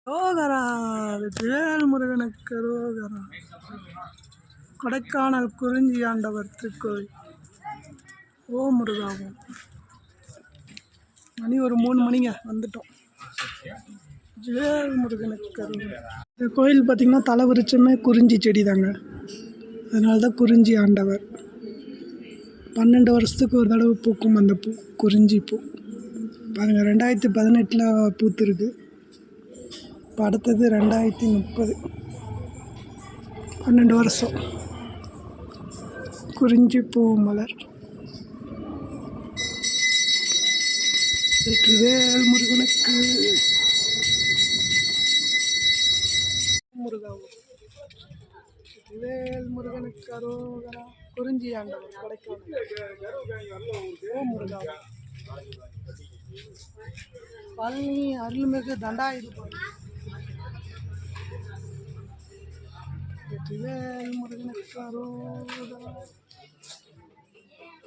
ரோகரா வேல் முருகனுக்கு ரோகரா. கொடைக்கானல் குறிஞ்சி ஆண்டவர் திருக்கோயில். ஓ முருகாவும் மணி ஒரு 3 மணிங்க வந்துட்டோம். வேல் முருகனுக்கு. இந்த கோயில் பார்த்திங்கன்னா தலை விருட்சமே குறிஞ்சி செடி தாங்க. அதனால தான் குறிஞ்சி ஆண்டவர். 12 வருஷத்துக்கு ஒரு தடவை பூக்கும் அந்த பூ, குறிஞ்சி பூ. பாருங்கள், 2018 பூத்துருக்கு. இப்போ அடுத்தது 2030, 12 வருஷம் குறிஞ்சி பூ மலர். வேல் முருகனுக்கு. முருகாவும் வேல் முருகனுக்கு அரோகரா. குறிஞ்சி ஆண்டவர் கொடைக்கானல். ஓ முருகாவும் பழனி அருள்மிகு தண்டாயுதபாணி. வேல் முருகனுக்கு அரோகரா.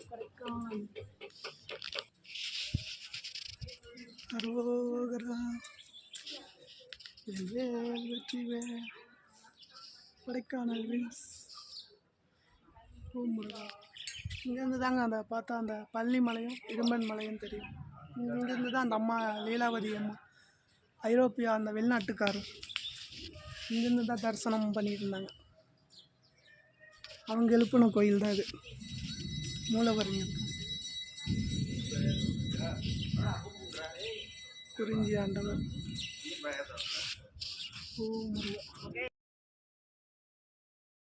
கொடைக்கானல் அரோகரா. வேல் வெற்றி வேல். கொடைக்கானல் வின்ஸ். ஓ முருகா. இங்கேருந்து தாங்க அந்த பார்த்தா அந்த பழனி மலையும் இடும்பன் மலையும் தெரியும். இங்கேருந்து தான் அந்த அம்மா லீலாவதி அம்மா, ஐரோப்பியா அந்த வெளிநாட்டுக்காரர், இங்கேருந்து தான் தரிசனம் பண்ணிட்டு இருந்தாங்க. அவங்க எழுப்பின கோயில் தான் இது. மூலவரிங்க குறிஞ்சி ஆண்டவர். ஓ முருகா.